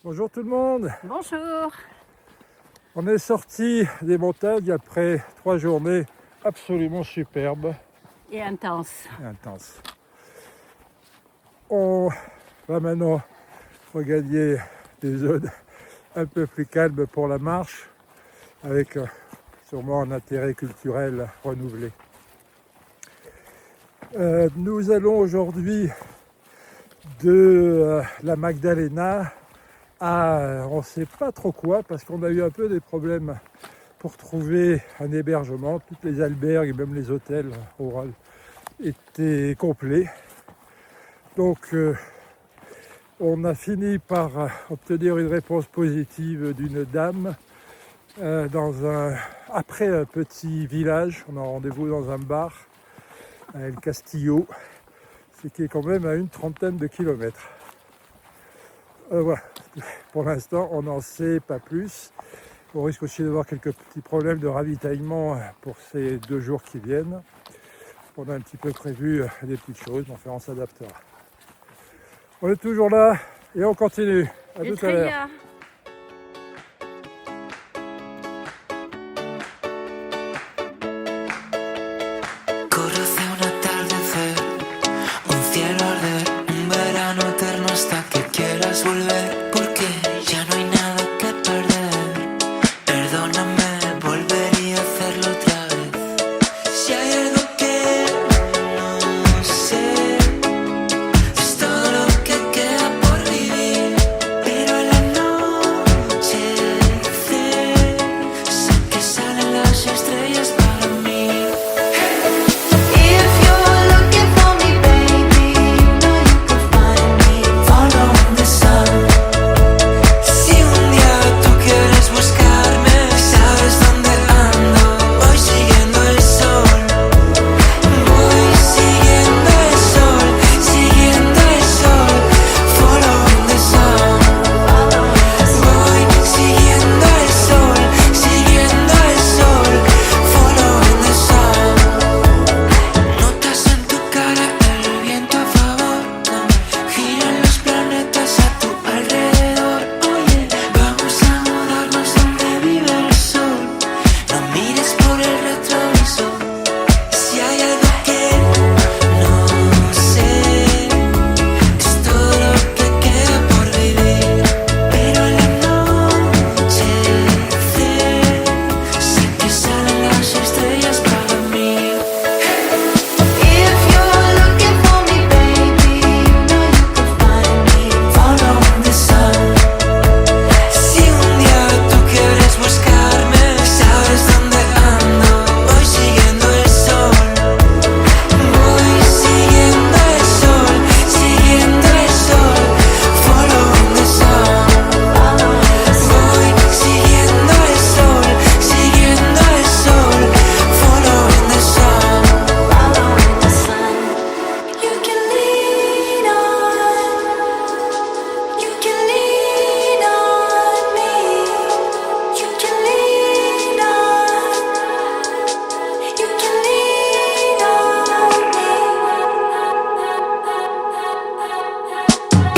Bonjour tout le monde. Bonjour. On est sorti des montagnes après 3 journées absolument superbes Et intense. et intenses. On va maintenant regagner des zones un peu plus calmes pour la marche, avec sûrement un intérêt culturel renouvelé. Nous allons aujourd'hui de la Magdalena à on ne sait pas trop quoi, parce qu'on a eu un peu des problèmes pour trouver un hébergement. Toutes les albergues et même les hôtels ruraux étaient complets. Donc on a fini par obtenir une réponse positive d'une dame après un petit village. On a rendez-vous dans un bar à El Castillo, ce qui est quand même à une trentaine de kilomètres. Voilà. Pour l'instant, on n'en sait pas plus. On risque aussi d'avoir quelques petits problèmes de ravitaillement pour ces 2 jours qui viennent. On a un petit peu prévu des petites choses, mais enfin on s'adaptera. On est toujours là et on continue. À tout à l'heure. Estrella. Conoce un atardecer, un cielo arder, un verano eterno hasta que quieras volver, porque ya no hay nada que perder. Perdóname, volvería a hacerlo otra vez. Si hay algo que no sé, es todo lo que queda por vivir, pero al anochecer sé que salen las estrellas para mí. If you're looking for me, baby, you know you can find me following the sun. Si un día tú quieres buscarme, sabes dónde ando. Voy siguiendo el sol, voy siguiendo el sol, siguiendo el sol, following the sun. Voy siguiendo el sol, siguiendo el sol, following the sun. Notas en tu cara el viento a favor, giran los planetas a tu alrededor. Oye, vamos a mudarnos donde vive el sol. No mires por el retrovisor. Si hay algo que no sé, es todo lo que queda por vivir, pero al anochecer sé que salen las estrellas para mí. If you're looking for me, baby, you know you can find me following the sun. Si un día tú quieres buscarme, sabes dónde ando. Voy siguiendo el sol, voy siguiendo el sol, siguiendo el sol, following the sun. Voy siguiendo el sol, siguiendo el sol, following the sun. You can lean on me. You can lean on, you can lean on me.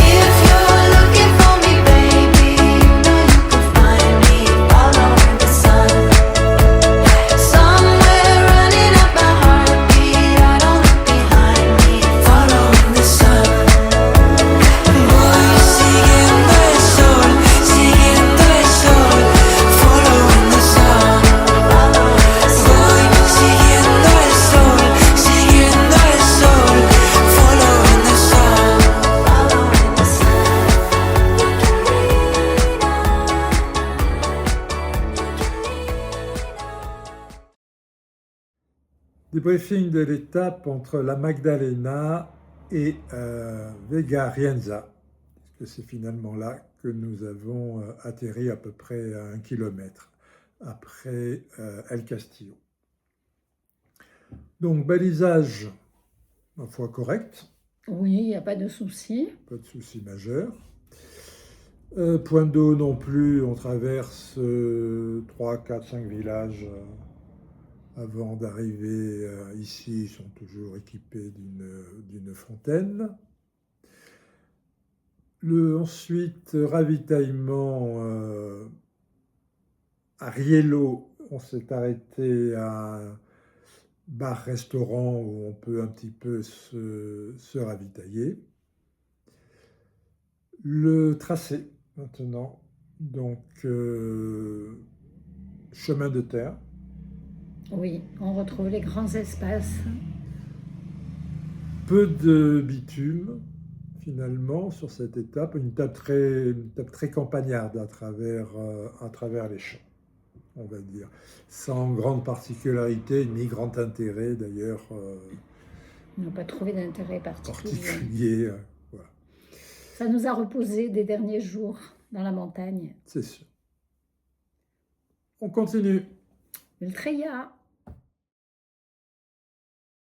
If you're looking for me, baby, you know you can find me following the sun. Somewhere running up my heartbeat, I don't look behind me, following the sun. Voy siguiendo el sol, siguiendo el sol, following the sun. Voy siguiendo el sol, siguiendo el sol, following the sun. Following the sun. Débriefing de l'étape entre la Magdalena et Vega-Rienza, puisque c'est finalement là que nous avons atterri à peu près à 1 kilomètre après El Castillo. Donc balisage, ma foi, correct, Oui, il n'y a pas de souci. pas de souci majeur. Point d'eau non plus, on traverse 3, 4, 5 villages avant d'arriver ici. Ils sont toujours équipés d'une fontaine. Ensuite, ravitaillement à Riello. On s'est arrêté à un bar-restaurant où on peut un petit peu se ravitailler. Le tracé, maintenant. Donc, chemin de terre. Oui, on retrouve les grands espaces. Peu de bitume, finalement, sur cette étape. Une étape très campagnarde à travers les champs, on va dire. Sans grande particularité, ni grand intérêt, d'ailleurs, On n'a pas trouvé d'intérêt particulier. particulier. Voilà, Ça nous a reposé des derniers jours dans la montagne. c'est sûr. On continue. Ultreya.